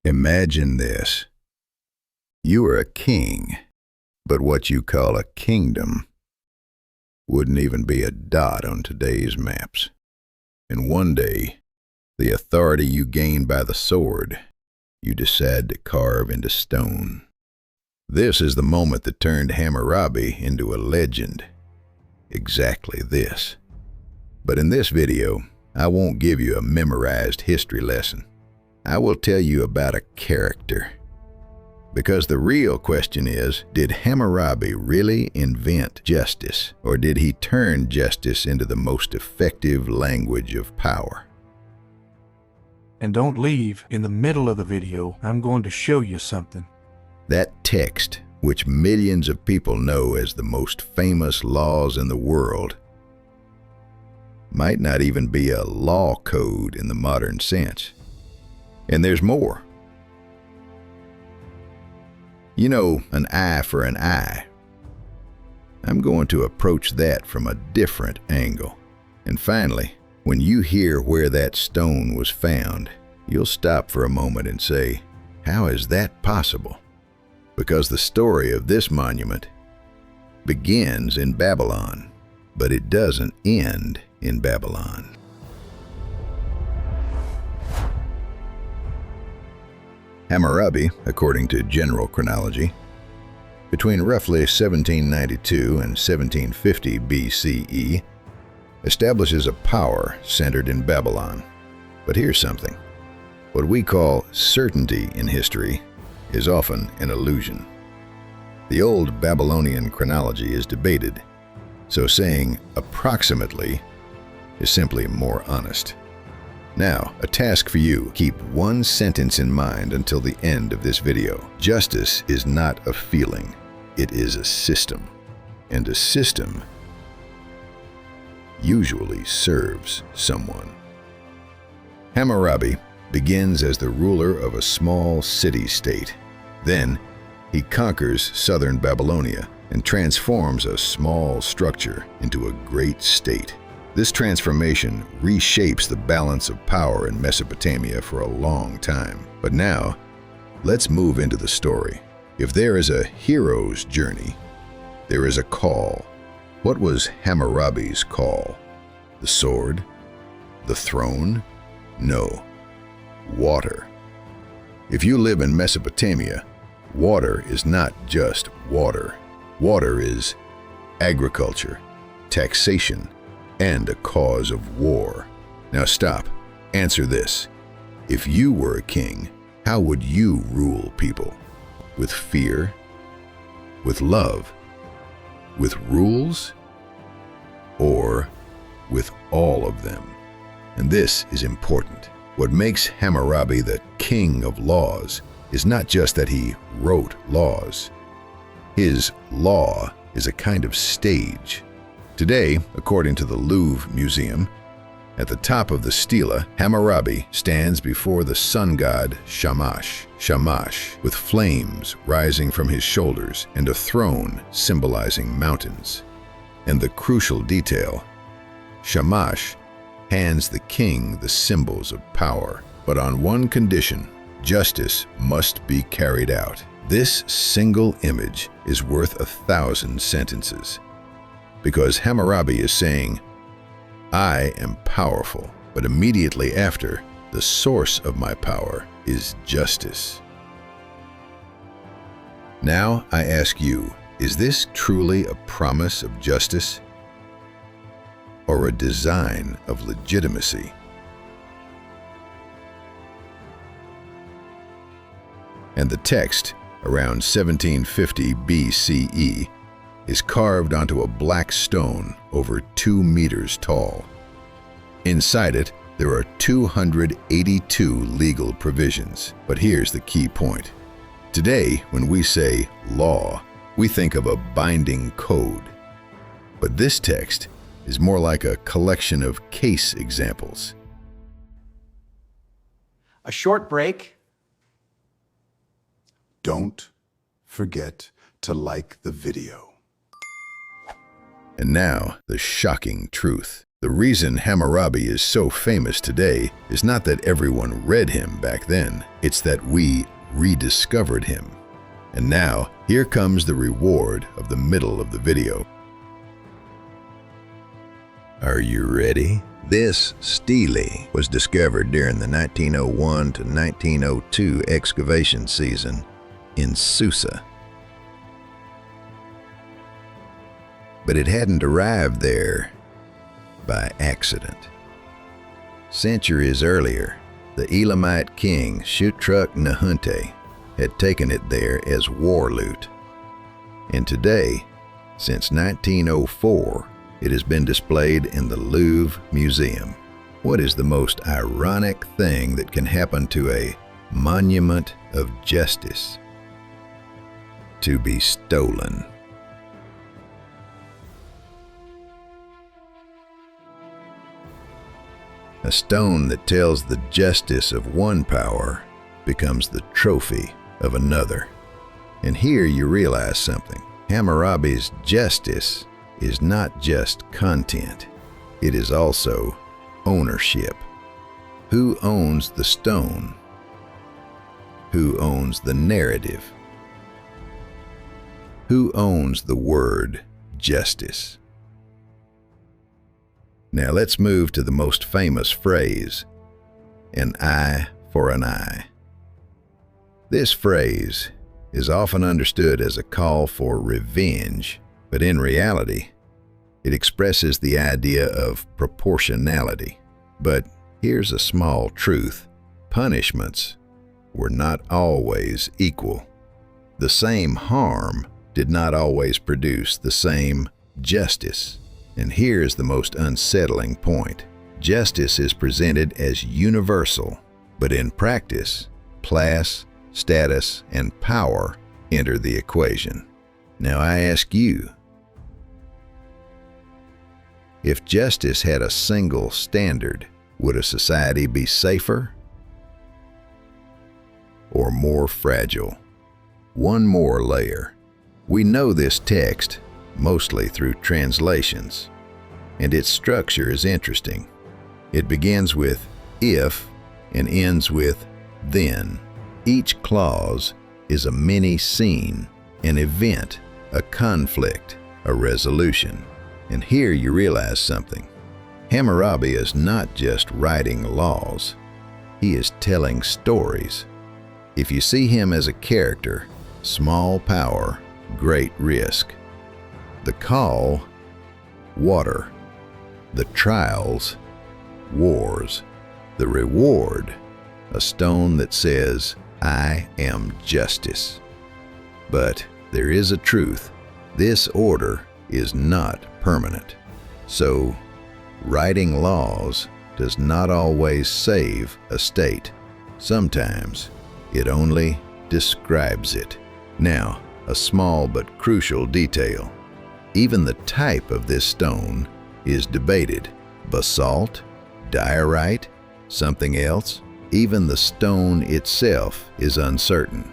Imagine this. You are a king, but what you call a kingdom wouldn't even be a dot on today's maps. And one day, the authority you gain by the sword, you decide to carve into stone. This is the moment that turned Hammurabi into a legend. Exactly this. But in this video, I won't give you a memorized history lesson. I will tell you about a character. Because the real question is, did Hammurabi really invent justice, or did he turn justice into the most effective language of power? And don't leave in the middle of the video. I'm going to show you something. That text, which millions of people know as the most famous laws in the world, might not even be a law code in the modern sense. And there's more. You know, an eye for an eye. I'm going to approach that from a different angle. And finally, when you hear where that stone was found, you'll stop for a moment and say, how is that possible? Because the story of this monument begins in Babylon, but it doesn't end in Babylon. Hammurabi, according to general chronology, between roughly 1792 and 1750 BCE, establishes a power centered in Babylon. But here's something. What we call certainty in history is often an illusion. The old Babylonian chronology is debated, so saying approximately is simply more honest. Now, a task for you. Keep one sentence in mind until the end of this video. Justice is not a feeling, it is a system. And a system usually serves someone. Hammurabi begins as the ruler of a small city-state. Then, he conquers southern Babylonia and transforms a small structure into a great state. This transformation reshapes the balance of power in Mesopotamia for a long time. But now, let's move into the story. If there is a hero's journey, there is a call. What was Hammurabi's call? The sword? The throne? No. Water. If you live in Mesopotamia, water is not just water. Water is agriculture, taxation, and a cause of war. Now stop. Answer this. If you were a king, how would you rule people? With fear? With love? With rules? Or with all of them? And this is important. What makes Hammurabi the king of laws is not just that he wrote laws. His law is a kind of stage. Today, according to the Louvre Museum, at the top of the stele, Hammurabi stands before the sun god Shamash, with flames rising from his shoulders and a throne symbolizing mountains. And the crucial detail, Shamash hands the king the symbols of power, but on one condition: justice must be carried out. This single image is worth 1,000 sentences. Because Hammurabi is saying, I am powerful, but immediately after, the source of my power is justice. Now I ask you, is this truly a promise of justice or a design of legitimacy? And the text, around 1750 BCE, is carved onto a black stone over 2 meters tall. Inside it, there are 282 legal provisions. But here's the key point. Today, when we say law, we think of a binding code. But this text is more like a collection of case examples. A short break. Don't forget to like the video. And now, the shocking truth. The reason Hammurabi is so famous today is not that everyone read him back then, it's that we rediscovered him. And now, here comes the reward of the middle of the video. Are you ready? This stele was discovered during the 1901 to 1902 excavation season in Susa. But it hadn't arrived there by accident. Centuries earlier, the Elamite king Shutruk-Nahunte had taken it there as war loot. And today, since 1904, it has been displayed in the Louvre Museum. What is the most ironic thing that can happen to a monument of justice? To be stolen. A stone that tells the justice of one power becomes the trophy of another. And here you realize something. Hammurabi's justice is not just content, it is also ownership. Who owns the stone? Who owns the narrative? Who owns the word justice? Now let's move to the most famous phrase, an eye for an eye. This phrase is often understood as a call for revenge, but in reality, it expresses the idea of proportionality. But here's a small truth. Punishments were not always equal. The same harm did not always produce the same justice. And here's the most unsettling point. Justice is presented as universal, but in practice, class, status, and power enter the equation. Now I ask you, if justice had a single standard, would a society be safer or more fragile? One more layer. We know this text mostly through translations, and its structure is interesting. It begins with if and ends with then. Each clause is a mini scene, an event, a conflict, a resolution. And here you realize something. Hammurabi is not just writing laws, he is telling stories. If you see him as a character, small power, great risk. The call, water. The trials, wars. The reward, a stone that says, I am justice. But there is a truth. This order is not permanent. So, writing laws does not always save a state. Sometimes it only describes it. Now, a small but crucial detail. Even the type of this stone is debated. Basalt, diorite, something else? Even the stone itself is uncertain.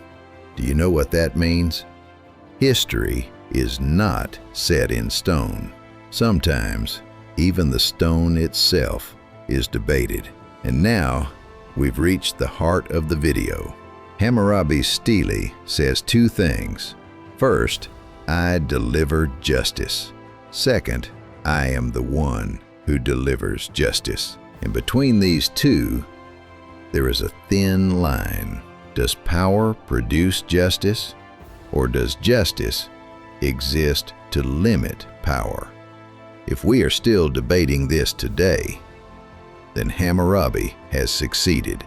Do you know what that means? History is not set in stone. Sometimes, even the stone itself is debated. And now, we've reached the heart of the video. Hammurabi's stele says two things. First, I deliver justice. Second, I am the one who delivers justice. And between these two, there is a thin line. Does power produce justice, or does justice exist to limit power? If we are still debating this today, then Hammurabi has succeeded.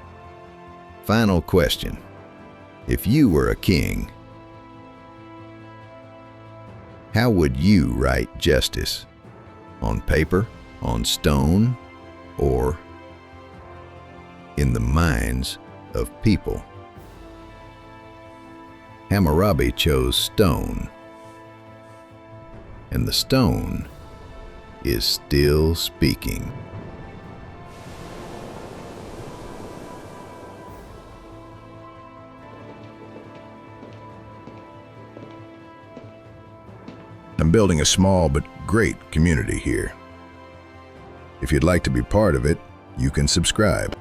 Final question. If you were a king, how would you write justice? On paper, on stone, or in the minds of people? Hammurabi chose stone, and the stone is still speaking. I'm building a small but great community here. If you'd like to be part of it, you can subscribe.